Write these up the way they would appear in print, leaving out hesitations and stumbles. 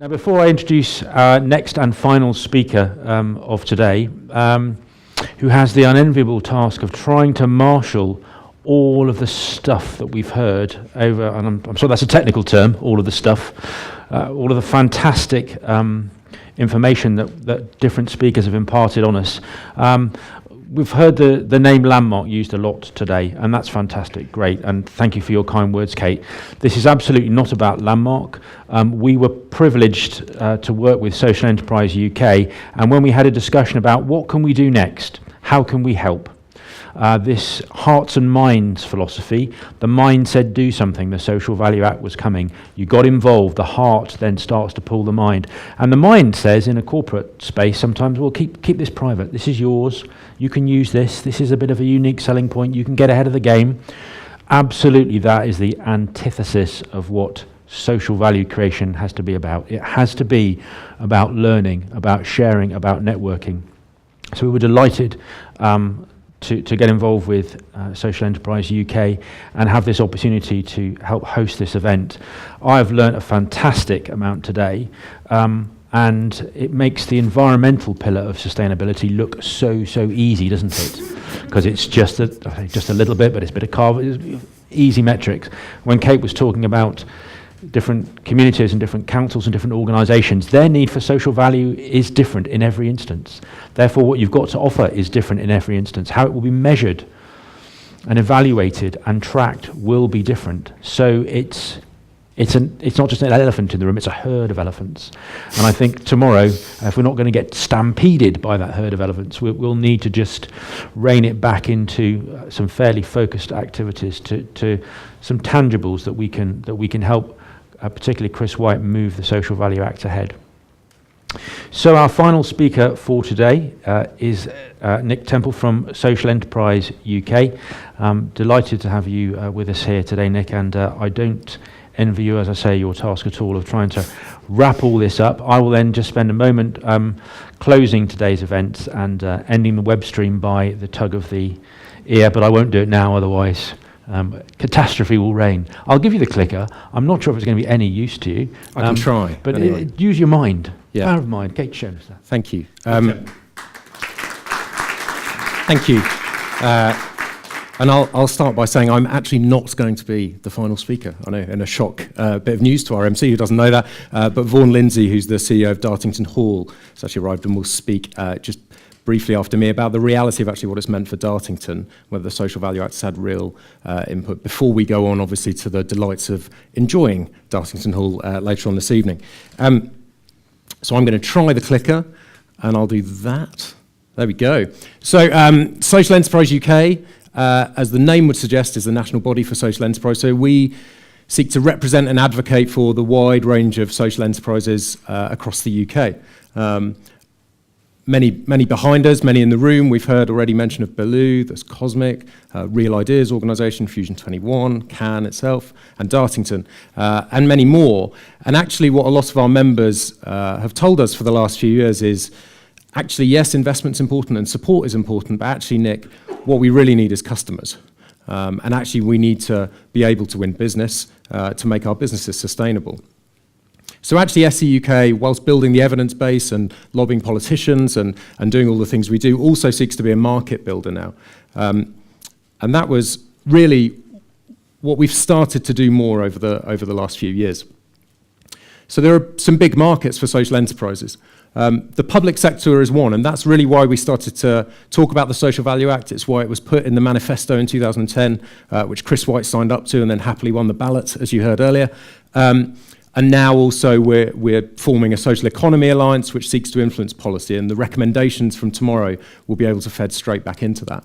Now, before I introduce our next and final speaker of today, who has the unenviable task of trying to marshal all of the stuff that we've heard over, and I'm sure that's a technical term, all of the stuff, all of the fantastic information that different speakers have imparted on us. We've heard the name Landmark used a lot today, and that's fantastic, great, and thank you for your kind words, Kate. This is absolutely not about Landmark. We were privileged to work with Social Enterprise UK, and when we had a discussion about what can we do next, how can we help, this hearts and minds philosophy, the mind said do something, the Social Value Act was coming, you got involved, the heart then starts to pull the mind, and the mind says in a corporate space sometimes, well, keep this private, this is yours, you can use this is a bit of a unique selling point, you can get ahead of the game. Absolutely, that is the antithesis of what social value creation has to be about. It has to be about learning, about sharing, about networking. So we were delighted to get involved with Social Enterprise UK and have this opportunity to help host this event. I've learnt a fantastic amount today, and it makes the environmental pillar of sustainability look so easy, doesn't it? Because it's just a little bit, but it's a bit of easy metrics. When Kate was talking about different communities and different councils and different organisations, their need for social value is different in every instance. Therefore, what you've got to offer is different in every instance. How it will be measured and evaluated and tracked will be different. So it's not just an elephant in the room, it's a herd of elephants. And I think tomorrow, if we're not going to get stampeded by that herd of elephants, we'll need to just rein it back into some fairly focused activities, to some tangibles that we can help particularly Chris White move the Social Value Act ahead. So our final speaker for today is Nick Temple from Social Enterprise UK. Delighted to have you with us here today, Nick, and I don't envy you, as I say, your task at all of trying to wrap all this up. I will then just spend a moment closing today's events and ending the web stream by the tug of the ear, but I won't do it now, otherwise catastrophe will reign. I'll give you the clicker. I'm not sure if it's going to be any use to you. I can try. But anyway. Use your mind. Yeah. Power of mind. Kate, show us that. Thank you. Thank you. And I'll start by saying I'm actually not going to be the final speaker. I know, in a shock bit of news to our MC who doesn't know that, but Vaughan Lindsay, who's the CEO of Darlington Hall, has actually arrived and will speak just briefly after me about the reality of actually what it's meant for Darlington, whether the Social Value Act has had real input, before we go on, obviously, to the delights of enjoying Darlington Hall later on this evening. So I'm going to try the clicker, and I'll do that. There we go. So Social Enterprise UK, as the name would suggest, is the national body for social enterprise. So we seek to represent and advocate for the wide range of social enterprises across the UK. Many behind us, many in the room. We've heard already mention of Bellew, there's Cosmic, Real Ideas Organisation, Fusion 21, CAN itself, and Dartington, and many more. And actually what a lot of our members have told us for the last few years is, actually, yes, investment's important and support is important, but actually, Nick, what we really need is customers. And actually, we need to be able to win business to make our businesses sustainable. So actually, SE UK, whilst building the evidence base and lobbying politicians and doing all the things we do, also seeks to be a market builder now. And that was really what we've started to do more over the last few years. So there are some big markets for social enterprises. The public sector is one, and that's really why we started to talk about the Social Value Act. It's why it was put in the manifesto in 2010, which Chris White signed up to and then happily won the ballot, as you heard earlier. And now also we're forming a social economy alliance which seeks to influence policy, and the recommendations from tomorrow will be able to fed straight back into that.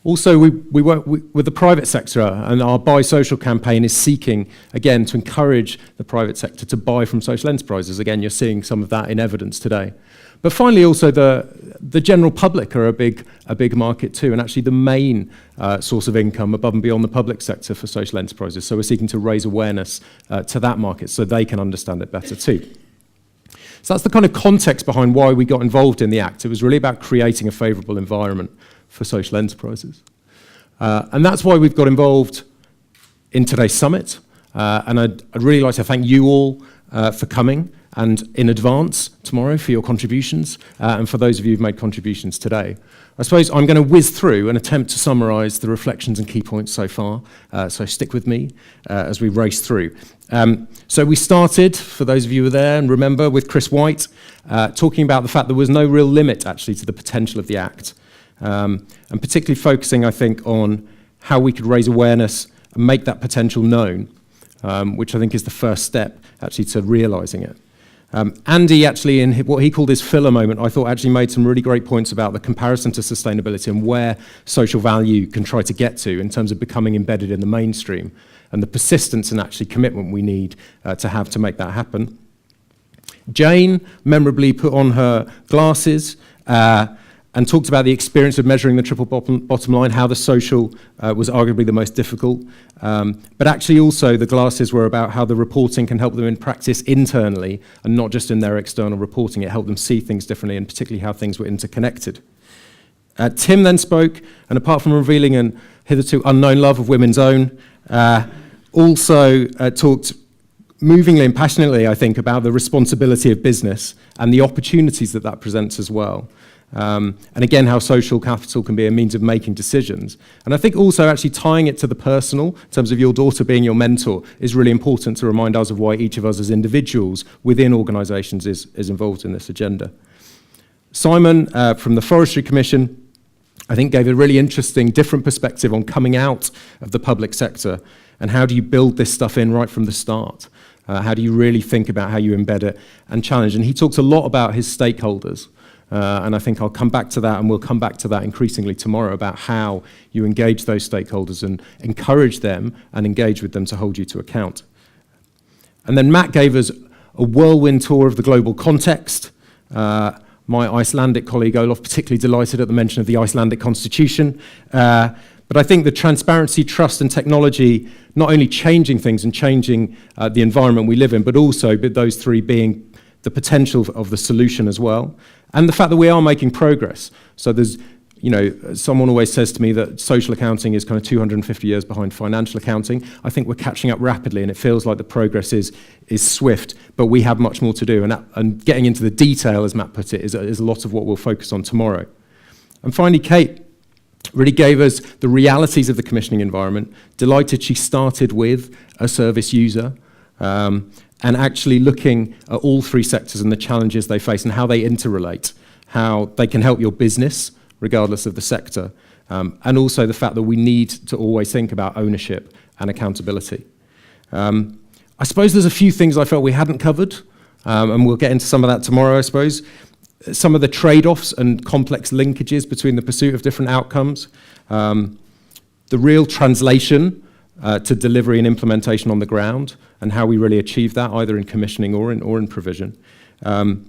Also, we work with the private sector, and our Buy Social campaign is seeking, again, to encourage the private sector to buy from social enterprises. Again, you're seeing some of that in evidence today. But finally, also the general public are a big market too, and actually the main source of income above and beyond the public sector for social enterprises. So we're seeking to raise awareness to that market so they can understand it better too. So that's the kind of context behind why we got involved in the Act. It was really about creating a favourable environment for social enterprises. And that's why we've got involved in today's summit. And I'd really like to thank you all for coming. and in advance tomorrow for your contributions, and for those of you who've made contributions today. I suppose I'm going to whiz through and attempt to summarise the reflections and key points so far, so stick with me as we race through. So we started, for those of you who were there and remember, with Chris White, talking about the fact there was no real limit actually to the potential of the Act, and particularly focusing, I think, on how we could raise awareness and make that potential known, which I think is the first step actually to realising it. Andy actually, in what he called his filler moment, I thought actually made some really great points about the comparison to sustainability and where social value can try to get to in terms of becoming embedded in the mainstream and the persistence and actually commitment we need to have to make that happen. Jane memorably put on her glasses and talked about the experience of measuring the triple bottom line, how the social was arguably the most difficult. But actually also the glasses were about how the reporting can help them in practice internally and not just in their external reporting. It helped them see things differently and particularly how things were interconnected. Tim then spoke, and apart from revealing an hitherto unknown love of Women's Own, also talked movingly and passionately, I think, about the responsibility of business and the opportunities that presents as well. And again, how social capital can be a means of making decisions. And I think also actually tying it to the personal, in terms of your daughter being your mentor, is really important to remind us of why each of us as individuals within organisations is involved in this agenda. Simon from the Forestry Commission, I think, gave a really interesting, different perspective on coming out of the public sector and how do you build this stuff in right from the start. How do you really think about how you embed it and challenge? And he talked a lot about his stakeholders. And I think I'll come back to that, and we'll come back to that increasingly tomorrow about how you engage those stakeholders and encourage them and engage with them to hold you to account. And then Matt gave us a whirlwind tour of the global context. My Icelandic colleague Olof particularly delighted at the mention of the Icelandic constitution. But I think the transparency, trust and technology not only changing things and changing the environment we live in, but also those three being the potential of the solution as well. And the fact that we are making progress. So there's, someone always says to me that social accounting is kind of 250 years behind financial accounting. I think we're catching up rapidly, and it feels like the progress is swift, but we have much more to do. And getting into the detail, as Matt put it, is a lot of what we'll focus on tomorrow. And finally, Kate really gave us the realities of the commissioning environment. Delighted she started with a service user, and actually looking at all three sectors and the challenges they face and how they interrelate, how they can help your business, regardless of the sector, and also the fact that we need to always think about ownership and accountability. I suppose there's a few things I felt we hadn't covered, and we'll get into some of that tomorrow, I suppose. Some of the trade-offs and complex linkages between the pursuit of different outcomes, the real translation to delivery and implementation on the ground, and how we really achieve that, either in commissioning or in provision. And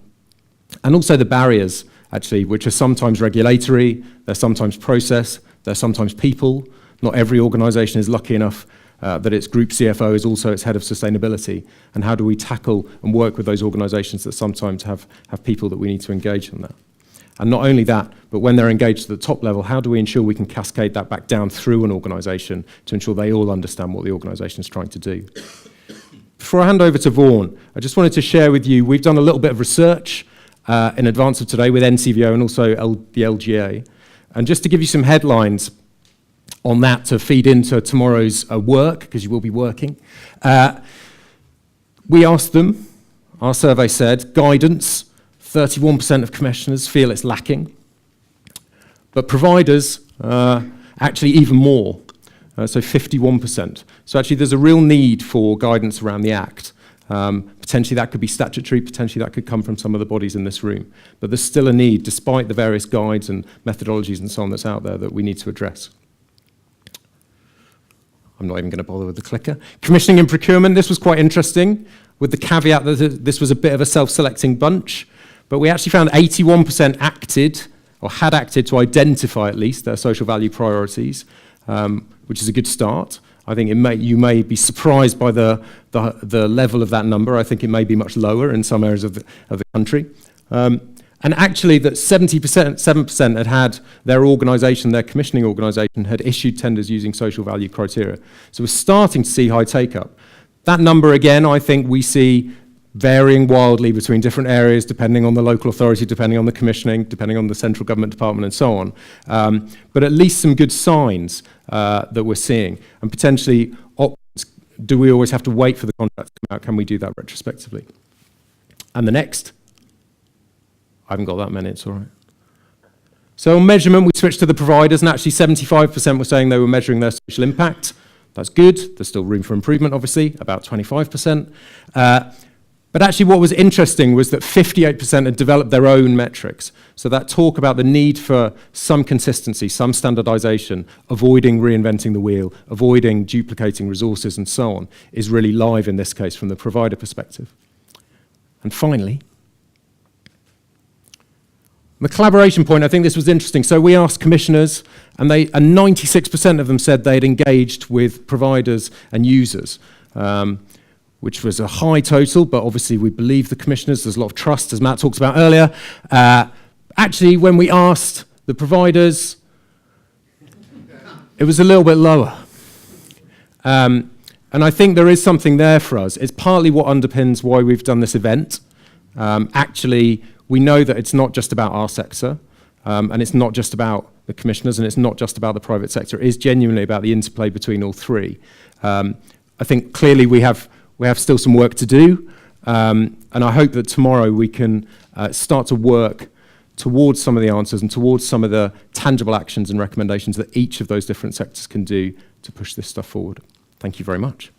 also the barriers, actually, which are sometimes regulatory, they're sometimes process, they're sometimes people. Not every organisation is lucky enough that its group CFO is also its head of sustainability. And how do we tackle and work with those organisations that sometimes have people that we need to engage on that? And not only that, but when they're engaged at the top level, how do we ensure we can cascade that back down through an organisation to ensure they all understand what the organisation is trying to do? Before I hand over to Vaughan, I just wanted to share with you, we've done a little bit of research in advance of today with NCVO and also the LGA. And just to give you some headlines on that to feed into tomorrow's work, because you will be working, we asked them, our survey said, guidance, 31% of commissioners feel it's lacking, but providers actually even more, so 51%. So actually there's a real need for guidance around the Act. Potentially that could be statutory, potentially that could come from some of the bodies in this room, but there's still a need, despite the various guides and methodologies and so on that's out there, that we need to address. I'm not even going to bother with the clicker. Commissioning and procurement, this was quite interesting, with the caveat that this was a bit of a self-selecting bunch. But we actually found 81% acted, or had acted to identify at least their social value priorities, which is a good start. I think you may be surprised by the level of that number. I think it may be much lower in some areas of the country. And actually that 7% had their organisation, their commissioning organisation, had issued tenders using social value criteria. So we're starting to see high take-up. That number, again, I think we see varying wildly between different areas, depending on the local authority, depending on the commissioning, depending on the central government department, and so on. But at least some good signs that we're seeing. And potentially, do we always have to wait for the contract to come out? Can we do that retrospectively? And the next, I haven't got that many, it's all right. So on measurement, we switched to the providers, and actually 75% were saying they were measuring their social impact. That's good. There's still room for improvement, obviously, about 25%. But actually what was interesting was that 58% had developed their own metrics. So that talk about the need for some consistency, some standardization, avoiding reinventing the wheel, avoiding duplicating resources and so on, is really live in this case from the provider perspective. And finally, the collaboration point, I think this was interesting. So we asked commissioners, and 96% of them said they'd engaged with providers and users, which was a high total, but obviously we believe the commissioners. There's a lot of trust, as Matt talked about earlier. Actually, when we asked the providers, it was a little bit lower. And I think there is something there for us. It's partly what underpins why we've done this event. Actually, we know that it's not just about our sector, and it's not just about the commissioners, and it's not just about the private sector. It is genuinely about the interplay between all three. I think clearly we have still some work to do, and I hope that tomorrow we can start to work towards some of the answers and towards some of the tangible actions and recommendations that each of those different sectors can do to push this stuff forward. Thank you very much.